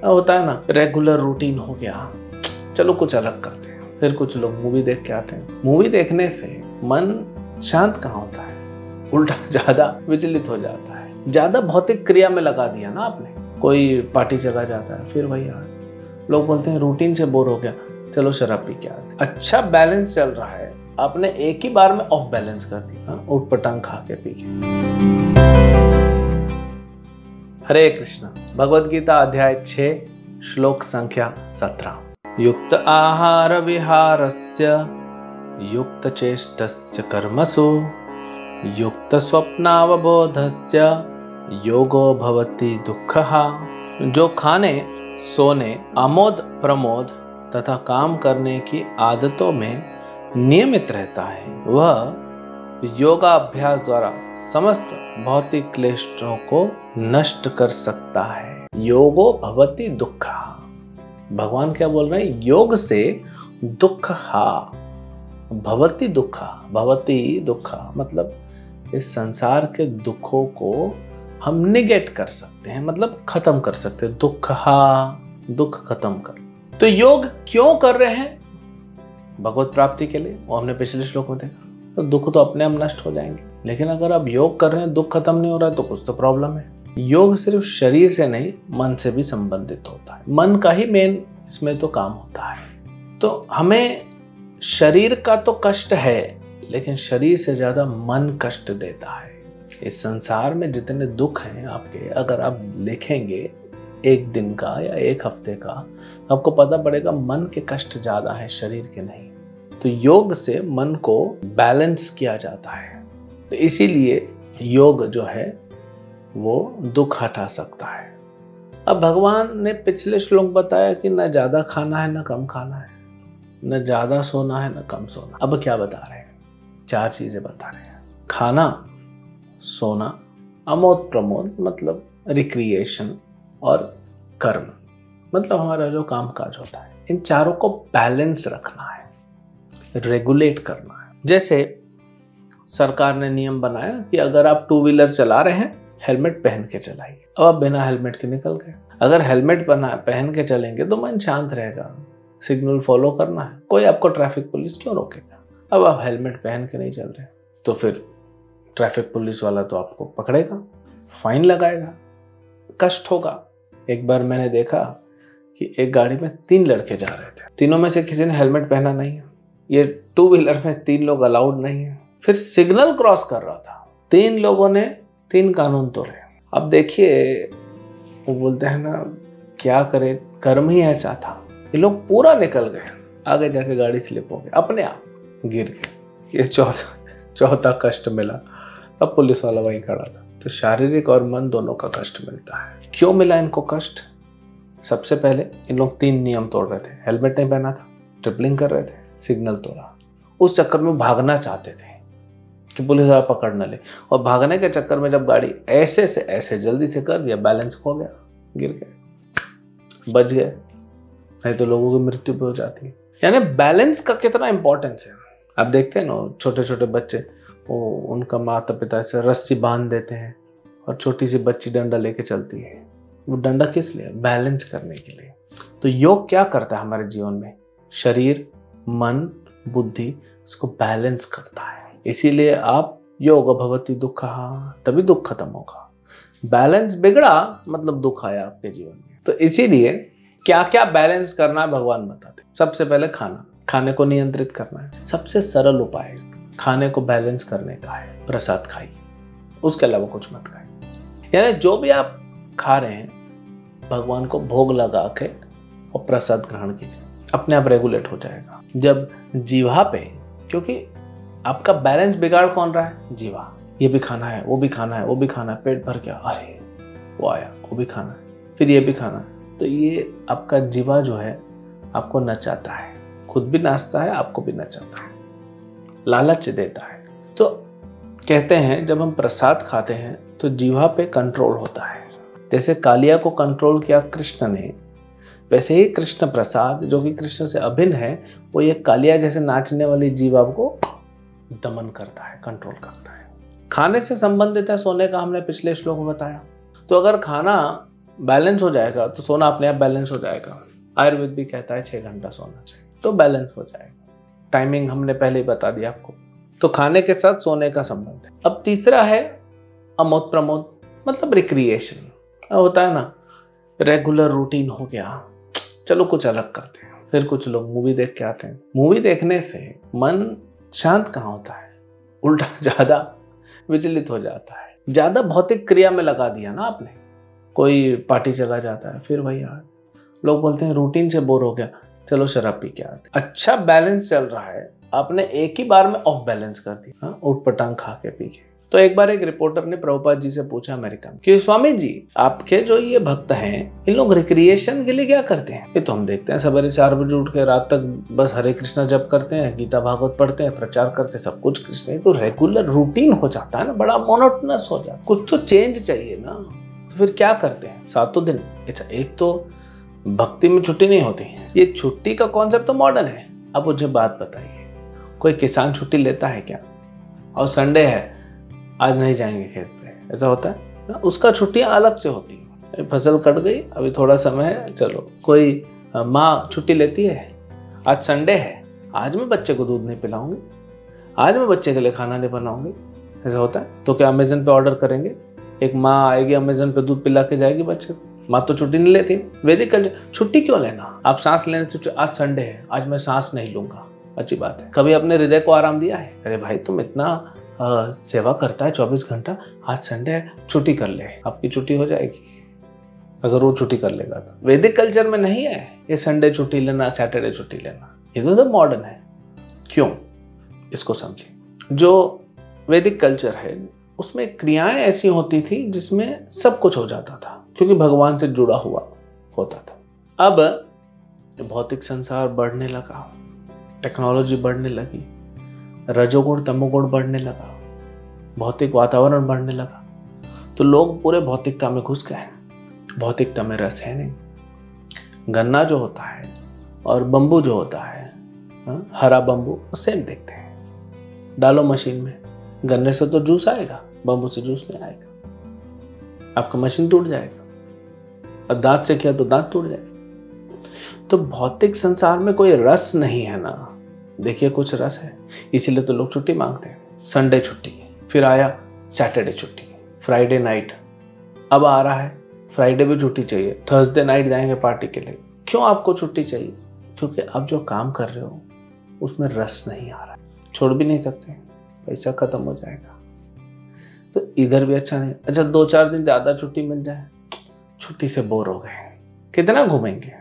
होता है ना, रेगुलर रूटीन हो गया, चलो कुछ अलग करते हैं। फिर कुछ लोग मूवी देख के आते हैं। मूवी देखने से मन शांत कहाँ होता है, उल्टा ज्यादा विचलित हो जाता है। ज्यादा भौतिक क्रिया में लगा दिया ना आपने। कोई पार्टी चला जाता है, फिर वही यार लोग बोलते हैं रूटीन से बोर हो गया, चलो शराब पी के आते। अच्छा बैलेंस चल रहा है, आपने एक ही बार में ऑफ बैलेंस कर दिया, उठ पटांग खा के पी के। हरे कृष्ण। भगवद गीता अध्याय 6 श्लोक संख्या 17। युक्त आहार विहारस्य युक्त चेष्टस्य कर्मसु युक्त स्वप्नावबोधस्य योगो भवति दुःखः। जो खाने, सोने, आमोद प्रमोद तथा काम करने की आदतों में नियमित रहता है, वह योगाभ्यास द्वारा समस्त भौतिक क्लेशों को नष्ट कर सकता है। योगो भवति दुःखः। भगवान क्या बोल रहे हैं? योग से दुःख भवति दुःखः। भवति दुःखः मतलब इस संसार के दुखों को हम निगेट कर सकते हैं, मतलब खत्म कर सकते हैं। दुख खत्म कर। तो योग क्यों कर रहे हैं? भगवत प्राप्ति के लिए। वो हमने पिछले श्लोक में देखा। तो दुख तो अपने आप नष्ट हो जाएंगे, लेकिन अगर आप योग कर रहे हैं, दुख खत्म नहीं हो रहा है, तो कुछ तो प्रॉब्लम है। योग सिर्फ शरीर से नहीं, मन से भी संबंधित होता है। मन का ही मेन इसमें तो काम होता है। तो हमें शरीर का तो कष्ट है, लेकिन शरीर से ज्यादा मन कष्ट देता है। इस संसार में जितने दुख हैं आपके, अगर आप लिखेंगे एक दिन का या एक हफ्ते का, आपको पता पड़ेगा मन के कष्ट ज्यादा है, शरीर के नहीं। तो योग से मन को बैलेंस किया जाता है। तो इसीलिए योग जो है वो दुख हटा सकता है। अब भगवान ने पिछले श्लोक बताया कि न ज्यादा खाना है न कम खाना है, न ज्यादा सोना है न कम सोना। अब क्या बता रहे हैं? 4 चीजें बता रहे हैं। खाना, सोना, अमोद प्रमोद मतलब रिक्रिएशन, और कर्म मतलब हमारा जो काम काज होता है। इन चारों को बैलेंस रखना है, रेगुलेट करना है। जैसे सरकार ने नियम बनाया कि अगर आप 2 व्हीलर चला रहे हैं, हेलमेट पहन के चलाइए। अब आप बिना हेलमेट के निकल गए। अगर हेलमेट पहन के चलेंगे तो मन शांत रहेगा, सिग्नल फॉलो करना है, कोई आपको ट्रैफिक पुलिस क्यों रोकेगा। अब आप हेलमेट पहन के नहीं चल रहे तो फिर ट्रैफिक पुलिस वाला तो आपको पकड़ेगा, फाइन लगाएगा, कष्ट होगा। एक बार मैंने देखा कि एक गाड़ी में 3 लड़के जा रहे थे, तीनों में से किसी ने हेलमेट पहना नहीं है। ये 2 व्हीलर में 3 लोग अलाउड नहीं है। फिर सिग्नल क्रॉस कर रहा था, 3 लोगों ने 3 कानून तोड़े। अब देखिए, वो बोलते हैं ना, क्या करे, कर्म ही ऐसा था। ये लोग पूरा निकल गए, आगे जाके गाड़ी स्लिप हो गई, अपने आप गिर गए। ये चौथा कष्ट मिला। अब पुलिस वाला वहीं खड़ा था। तो शारीरिक और मन दोनों का कष्ट मिलता है। क्यों मिला इनको कष्ट? सबसे पहले इन लोग 3 नियम तोड़ रहे थे। हेलमेट नहीं पहना था, ट्रिपलिंग कर रहे थे, सिग्नल तोड़ा। उस चक्कर में भागना चाहते थे कि पुलिस वाला पकड़ न ले, और भागने के चक्कर में जब गाड़ी ऐसे से ऐसे जल्दी से कर दिया, बैलेंस खो गया, गिर गए, बच गए, नहीं तो लोगों की मृत्यु भी हो जाती है। यानी बैलेंस का कितना इंपॉर्टेंस है। आप देखते हैं ना, छोटे छोटे बच्चे, वो उनका माता पिता से रस्सी बांध देते हैं और छोटी सी बच्ची डंडा लेके चलती है। वो डंडा किस लिए? बैलेंस करने के लिए। तो योग क्या करता है हमारे जीवन में? शरीर, मन, बुद्धि, इसको बैलेंस करता है। इसीलिए आप योग भवति दुःखः, तभी दुख खत्म होगा। बैलेंस बिगड़ा मतलब दुख आया आपके जीवन में। तो इसीलिए क्या क्या बैलेंस करना है भगवान बताते हैं। सबसे पहले खाने को नियंत्रित करना है। सबसे सरल उपाय खाने को बैलेंस करने का है, प्रसाद खाइए, उसके अलावा कुछ मत खाइए। यानी जो भी आप खा रहे हैं, भगवान को भोग लगा के और प्रसाद ग्रहण कीजिए, अपने आप रेगुलेट हो जाएगा। जब जीवा पे, क्योंकि आपका बैलेंस बिगाड़ कौन रहा है? जीवा। ये भी खाना है, वो भी खाना है, वो भी खाना है, पेट भर गया, अरे वो आया, वो भी खाना है, फिर ये भी खाना है। तो ये आपका जीवा जो है आपको नचाता है, खुद भी नाचता है, आपको भी नचाता है, लालच देता है। तो कहते हैं जब हम प्रसाद खाते हैं तो जीवा पे कंट्रोल होता है। जैसे कालिया को कंट्रोल किया कृष्ण ने, वैसे ही कृष्ण प्रसाद जो कि कृष्ण से अभिन्न है, वो ये कालिया जैसे नाचने वाली जीवा को दमन करता है, कंट्रोल करता है। खाने से संबंधित है सोने का, हमने पिछले श्लोक में बताया। तो अगर खाना बैलेंस हो जाएगा तो सोना अपने आप बैलेंस हो जाएगा। आयुर्वेद भी कहता है 6 घंटा सोना चाहिए, तो बैलेंस हो जाएगा। टाइमिंग हमने पहले ही बता दिया आपको। तो खाने के साथ सोने का संबंध है। अब तीसरा है अमोद प्रमोद, मतलब रिक्रिएशन। होता है ना, रेगुलर रूटीन हो गया, चलो कुछ अलग करते हैं। फिर कुछ लोग मूवी देख के आते हैं। मूवी देखने से मन शांत कहाँ होता है, उल्टा ज्यादा विचलित हो जाता है। ज्यादा भौतिक क्रिया में लगा दिया ना आपने। कोई पार्टी चला जाता है, फिर वही यार लोग बोलते हैं रूटीन से बोर हो गया, चलो शराब पी के आते। अच्छा बैलेंस चल रहा है, आपने एक ही बार में ऑफ बैलेंस कर दिया। उठ पटांग खा के पी के। तो एक बार एक रिपोर्टर ने प्रभुपाद जी से पूछा अमेरिका में कि स्वामी जी, आपके जो ये भक्त हैं, इन लोग रिक्रिएशन के लिए क्या करते हैं? ये तो हम देखते हैं सवेरे 4 बजे उठ के रात तक बस हरे कृष्णा जप करते हैं, गीता भागवत पढ़ते हैं, प्रचार करते हैं, सब कुछ कृष्ण। तो रेगुलर रूटीन हो जाता है ना, बड़ा मोनोटोनस हो जाता है। कुछ तो चेंज चाहिए ना। तो फिर क्या करते हैं? 7 दिन। अच्छा, एक तो भक्ति में छुट्टी नहीं होती। ये छुट्टी का कॉन्सेप्ट तो मॉडर्न है। अब मुझे बात बताइए, कोई किसान छुट्टी लेता है क्या? और संडे है, आज नहीं जाएंगे खेत पे, ऐसा होता है ना? उसका छुट्टियां अलग से होती है। फसल कट गई, अभी थोड़ा समय है, चलो। कोई माँ छुट्टी लेती है, आज संडे है, आज मैं बच्चे को दूध नहीं पिलाऊंगी, आज मैं बच्चे के लिए खाना नहीं बनाऊंगी, ऐसा होता है? तो क्या अमेजन पे ऑर्डर करेंगे? एक माँ आएगी अमेजन पे, दूध पिला के जाएगी बच्चे को। माँ तो छुट्टी नहीं लेती। वैदिक कल्चर, छुट्टी क्यों लेना? आप सांस लेने से, आज संडे है, आज मैं सांस नहीं लूंगा, अच्छी बात है। कभी अपने हृदय को आराम दिया है? अरे भाई, तुम इतना सेवा करता है 24 घंटा, आज संडे है, छुट्टी कर ले, आपकी छुट्टी हो जाएगी। अगर वो छुट्टी कर लेगा तो। वैदिक कल्चर में नहीं है ये संडे छुट्टी लेना, सैटरडे छुट्टी लेना। ये तो मॉडर्न है। क्यों? इसको समझिए। जो वैदिक कल्चर है उसमें क्रियाएं ऐसी होती थी जिसमें सब कुछ हो जाता था, क्योंकि भगवान से जुड़ा हुआ होता था। अब भौतिक संसार बढ़ने लगा, टेक्नोलॉजी बढ़ने लगी, रजोगुण तमोगुण बढ़ने लगा, भौतिक वातावरण बढ़ने लगा, तो लोग पूरे भौतिकता में घुस गए। भौतिकता में रस है नहीं। गन्ना जो होता है और बंबू जो होता है, हरा बंबू सेम दिखते हैं। डालो मशीन में, गन्ने से तो जूस आएगा, बंबू से जूस नहीं आएगा, आपका मशीन टूट जाएगा। और दांत से किया तो दांत टूट जाएगा। तो भौतिक संसार में कोई रस नहीं है ना। देखिए, कुछ रस है, इसीलिए तो लोग छुट्टी मांगते हैं। संडे छुट्टी, फिर आया सैटरडे छुट्टी, फ्राइडे नाइट, अब आ रहा है फ्राइडे भी छुट्टी चाहिए, थर्सडे नाइट जाएंगे पार्टी के लिए। क्यों आपको छुट्टी चाहिए? क्योंकि अब जो काम कर रहे हो उसमें रस नहीं आ रहा है, छोड़ भी नहीं सकते, पैसा खत्म हो जाएगा। तो इधर भी अच्छा नहीं। अच्छा, 2-4 दिन ज्यादा छुट्टी मिल जाए, छुट्टी से बोर हो गए, कितना घूमेंगे,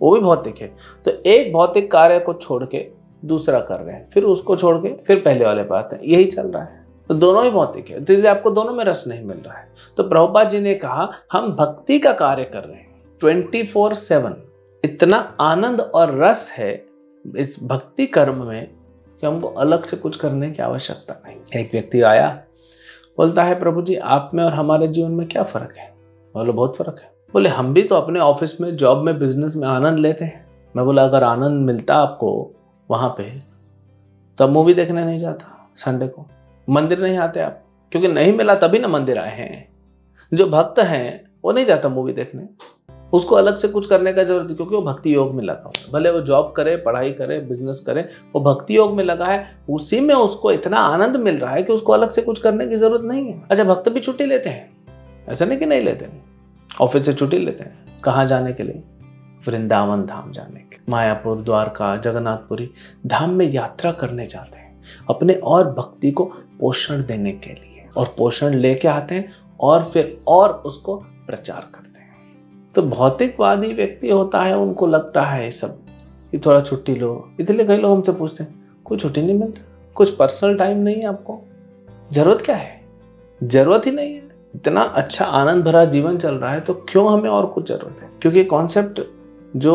वो भी भौतिक है। तो एक भौतिक कार्य को छोड़ के दूसरा कर रहे हैं, फिर उसको छोड़ के फिर पहले वाले पे आते हैं, यही चल रहा है। तो दोनों ही भौतिक है, इसलिए आपको दोनों में रस नहीं मिल रहा है। तो प्रभुपाद जी ने कहा, हम भक्ति का कार्य कर रहे हैं 24/7। इतना आनंद और रस है इस भक्ति कर्म में कि हमको अलग से कुछ करने की आवश्यकता नहीं। एक व्यक्ति आया, बोलता है, प्रभु जी, आप में और हमारे जीवन में क्या फर्क है? बोले, बहुत फर्क है। बोले, हम भी तो अपने ऑफिस में, जॉब में, बिजनेस में आनंद लेते हैं। मैं बोला, अगर आनंद मिलता आपको वहां पे, तब मूवी देखने नहीं जाता, संडे को मंदिर नहीं आते आप, क्योंकि नहीं मिला तभी ना मंदिर आए हैं। जो भक्त हैं वो नहीं जाता मूवी देखने, उसको अलग से कुछ करने का जरूरत है, क्योंकि वो भक्ति योग में लगा हुआ है। भले वो जॉब करे, पढ़ाई करे, बिजनेस करे, वो भक्ति योग में लगा है, उसी में उसको इतना आनंद मिल रहा है कि उसको अलग से कुछ करने की जरूरत नहीं है। अच्छा, भक्त भी छुट्टी लेते हैं, ऐसा नहीं कि नहीं लेते, ऑफिस से छुट्टी लेते हैं। कहाँ जाने के लिए? वृंदावन धाम जाने के, मायापुर, द्वारका, जगन्नाथपुरी धाम में यात्रा करने जाते हैं, अपने और भक्ति को पोषण देने के लिए, और पोषण लेके आते हैं और फिर और उसको प्रचार करते हैं। तो भौतिकवादी व्यक्ति होता है, उनको लगता है सब कि थोड़ा छुट्टी लो, इसलिए कई लोग हमसे पूछते हैं, कोई छुट्टी नहीं मिलता, कुछ पर्सनल टाइम नहीं है आपको, जरूरत क्या है? जरूरत ही नहीं है। इतना अच्छा आनंद भरा जीवन चल रहा है, तो क्यों हमें और कुछ जरूरत है? क्योंकि कॉन्सेप्ट जो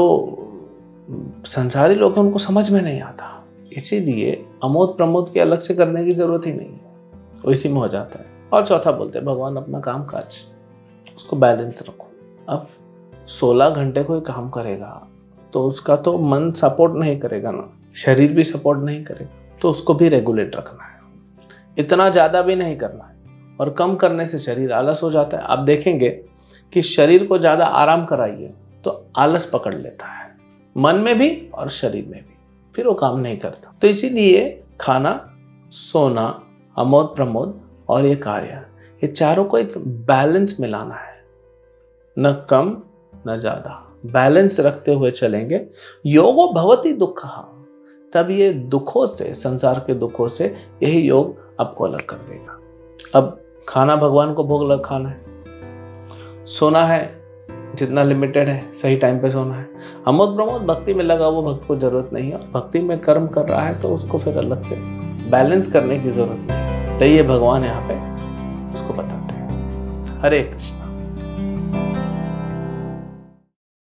संसारी लोग हैं उनको समझ में नहीं आता, इसीलिए अमोद प्रमोद की अलग से करने की जरूरत ही नहीं है, वो इसी में हो जाता है। और चौथा बोलते हैं, भगवान अपना काम काज, उसको बैलेंस रखो। अब 16 घंटे कोई काम करेगा तो उसका तो मन सपोर्ट नहीं करेगा ना, शरीर भी सपोर्ट नहीं करेगा, तो उसको भी रेगुलेट रखना है। इतना ज़्यादा भी नहीं करना है, और कम करने से शरीर आलस हो जाता है। आप देखेंगे कि शरीर को ज्यादा आराम कराइए तो आलस पकड़ लेता है, मन में भी और शरीर में भी, फिर वो काम नहीं करता। तो इसीलिए खाना, सोना, आमोद प्रमोद और ये कार्य, ये चारों को एक बैलेंस में लाना है, न कम न ज्यादा, बैलेंस रखते हुए चलेंगे। योगो भवति दुःखः, तब ये दुखों से, संसार के दुखों से, यही योग आपको अलग कर देगा। अब खाना भगवान को भोग लग खाना है, सोना है जितना लिमिटेड है, सही टाइम पे सोना है। आमोद प्रमोद भक्ति में लगा वो भक्त को जरूरत नहीं है, भक्ति में कर्म कर रहा है तो उसको फिर अलग से बैलेंस करने की जरूरत नहीं है। तो ये भगवान यहाँ पे उसको बताते हैं। हरे कृष्ण।